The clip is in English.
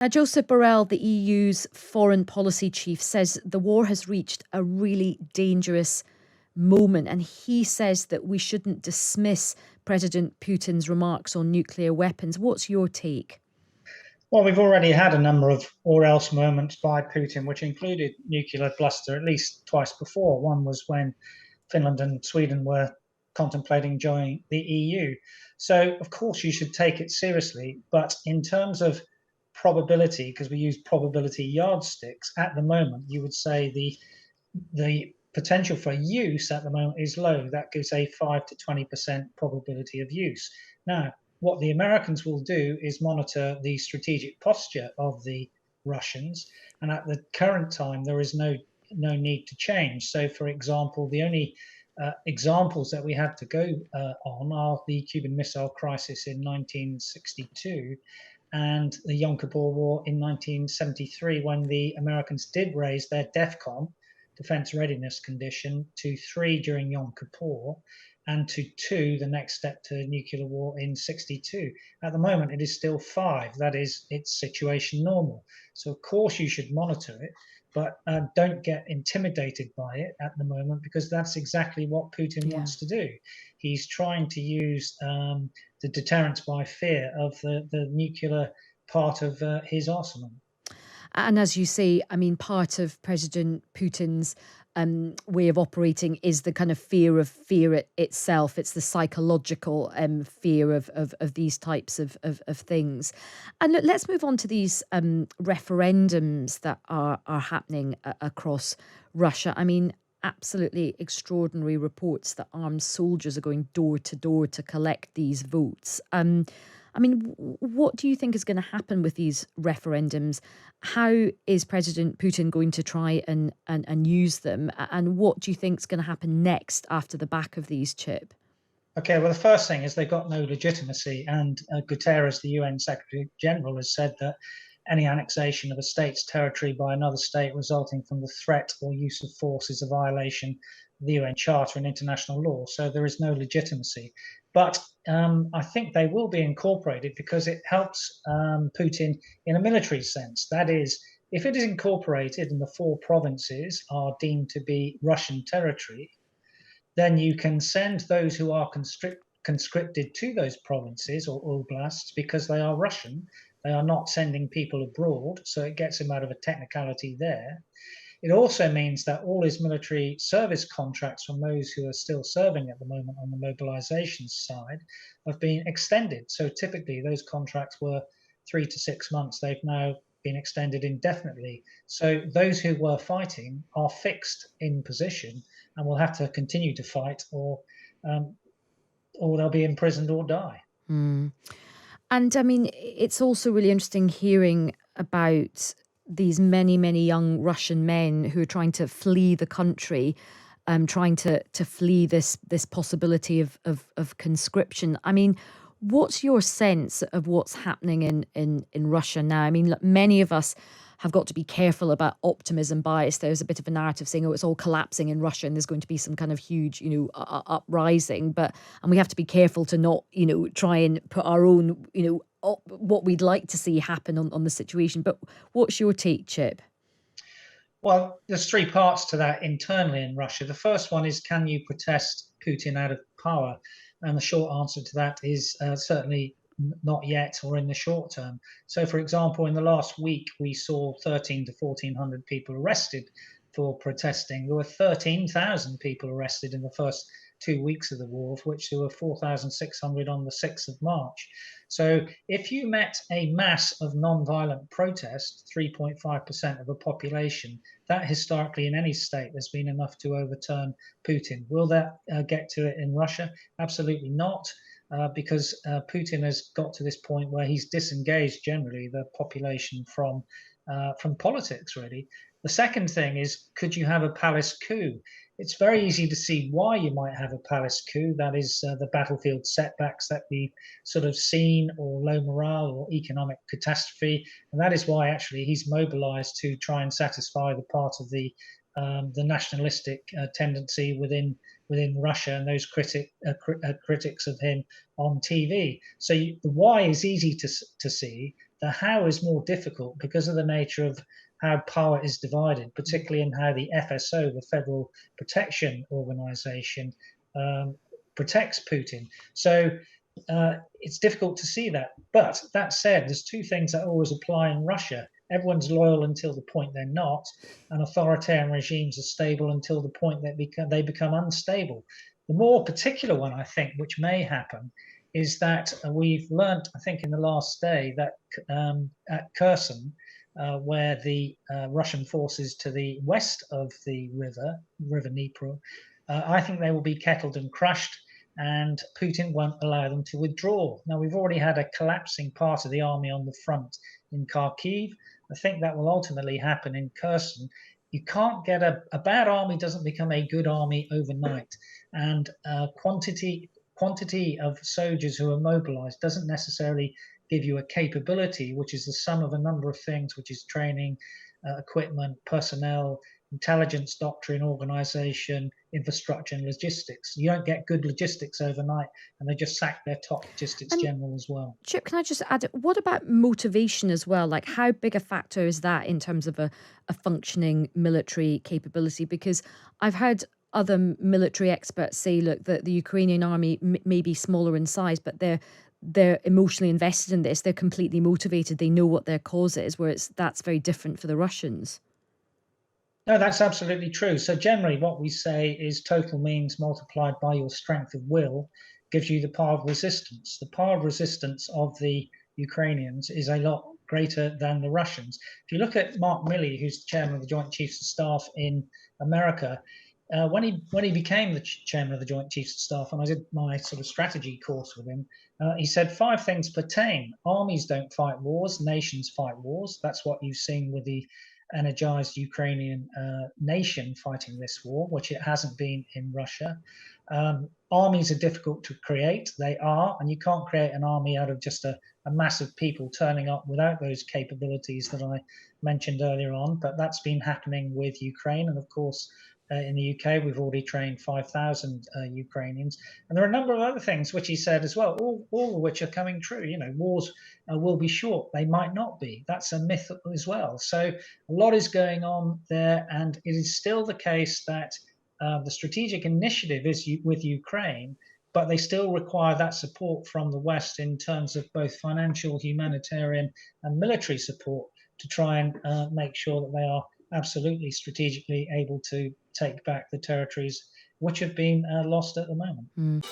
Now, Joseph Borrell, the EU's foreign policy chief, says the war has reached a really dangerous moment. And he says that we shouldn't dismiss President Putin's remarks on nuclear weapons. What's your take? Well, we've already had a number of or else moments by Putin, which included nuclear bluster at least twice before. One was when Finland and Sweden were contemplating joining the EU. So, of course, you should take it seriously. But in terms of probability, because we use probability yardsticks, at the moment, you would say the potential for use at the moment is low. That gives a 5 to 20% probability of use. Now, what the Americans will do is monitor the strategic posture of the Russians, and at the current time, there is no need to change. So, for example, the only examples that we have to go on are the Cuban Missile Crisis in 1962 and the Yom Kippur War in 1973, when the Americans did raise their DEFCON, defense readiness condition, to 3 during Yom Kippur and to 2, the next step to nuclear war, in 62. At the moment, it is still 5. That is, it's situation normal. So, of course, you should monitor it, but don't get intimidated by it at the moment, because that's exactly what Putin Yeah. wants to do. He's trying to use the deterrence by fear of the nuclear part of his arsenal. And as you say, I mean, part of President Putin's way of operating is the kind of fear itself. It's the psychological fear of these types of things. And look, let's move on to these referendums that are happening across Russia. I mean, absolutely extraordinary reports that armed soldiers are going door to door to collect these votes. I mean, what do you think is going to happen with these referendums? How is President Putin going to try and use them? And what do you think is going to happen next after the back of these, Chip? Okay, well, the first thing is they've got no legitimacy, and Guterres, the UN Secretary General, has said that any annexation of a state's territory by another state resulting from the threat or use of force is a violation of the UN Charter and international law. So there is no legitimacy. But I think they will be incorporated because it helps Putin in a military sense. That is, if it is incorporated and the 4 provinces are deemed to be Russian territory, then you can send those who are conscripted to those provinces or oblasts because they are Russian. They are not sending people abroad, so it gets him out of a technicality there. It also means that all his military service contracts from those who are still serving at the moment on the mobilization side have been extended. So typically those contracts were 3 to 6 months. They've now been extended indefinitely. So those who were fighting are fixed in position and will have to continue to fight, um, or they'll be imprisoned or die. Mm. And I mean, it's also really interesting hearing about these many, many young Russian men who are trying to flee the country, trying to flee this possibility of conscription. I mean, what's your sense of what's happening in Russia now? I mean, look, many of us have got to be careful about optimism bias. There's a bit of a narrative saying, oh, it's all collapsing in Russia and there's going to be some kind of huge, uprising. And we have to be careful to not, try and put our own, what we'd like to see happen on the situation. But what's your take, Chip? Well, there's 3 parts to that internally in Russia. The first one is, can you protest Putin out of power? And the short answer to that is certainly not yet, or in the short term. So, for example, in the last week, we saw 13 to 1400 people arrested for protesting. There were 13,000 people arrested in the first 2 weeks of the war, of which there were 4,600 on the 6th of March. So if you met a mass of non-violent protest, 3.5% of the population, that historically in any state has been enough to overturn Putin. Will that get to it in Russia? Absolutely not. Because Putin has got to this point where he's disengaged generally the population from politics, really. The second thing is, could you have a palace coup? It's very easy to see why you might have a palace coup. That is the battlefield setbacks that we've sort of seen, or low morale, or economic catastrophe. And that is why actually he's mobilized to try and satisfy the part of the nationalistic tendency within Russia and those critics of him on TV. So the why is easy to see. The how is more difficult because of the nature of how power is divided, particularly in how the FSO, the Federal Protection Organization, protects Putin. So it's difficult to see that. But that said, there's two things that always apply in Russia. Everyone's loyal until the point they're not, and authoritarian regimes are stable until the point that they become unstable. The more particular one, I think, which may happen, is that we've learnt, I think, in the last day that at Kherson, where the Russian forces to the west of the River Dnieper, I think they will be kettled and crushed, and Putin won't allow them to withdraw. Now, we've already had a collapsing part of the army on the front in Kharkiv. I think that will ultimately happen in Kherson. You can't get a bad army doesn't become a good army overnight, and quantity of soldiers who are mobilized doesn't necessarily give you a capability, which is the sum of a number of things, which is training, equipment, personnel, intelligence, doctrine, organization, infrastructure, and logistics. You don't get good logistics overnight, and they just sacked their top logistics general as well. Chip, can I just add, what about motivation as well? Like, how big a factor is that in terms of a functioning military capability? Because I've heard other military experts say, look, that the Ukrainian army may be smaller in size, but they're emotionally invested in this. They're completely motivated. They know what their cause is, whereas that's very different for the Russians. No, that's absolutely true. So generally what we say is total means multiplied by your strength of will gives you the power of resistance. The power of resistance of the Ukrainians is a lot greater than the Russians. If you look at Mark Milley, who's the chairman of the Joint Chiefs of Staff in America, when he became the chairman of the Joint Chiefs of Staff, and I did my sort of strategy course with him, he said 5 things pertain. Armies don't fight wars, nations fight wars. That's what you've seen with the energized Ukrainian nation fighting this war, which it hasn't been in Russia. Armies are difficult to create. They are, and you can't create an army out of just a mass of people turning up without those capabilities that I mentioned earlier on. But that's been happening with Ukraine, and of course, in the UK, we've already trained 5,000 Ukrainians. And there are a number of other things which he said as well, all of which are coming true. You know, wars will be short. They might not be. That's a myth as well. So a lot is going on there. And it is still the case that the strategic initiative is with Ukraine, but they still require that support from the West in terms of both financial, humanitarian, and military support to try and make sure that they are absolutely strategically able to take back the territories which have been lost at the moment.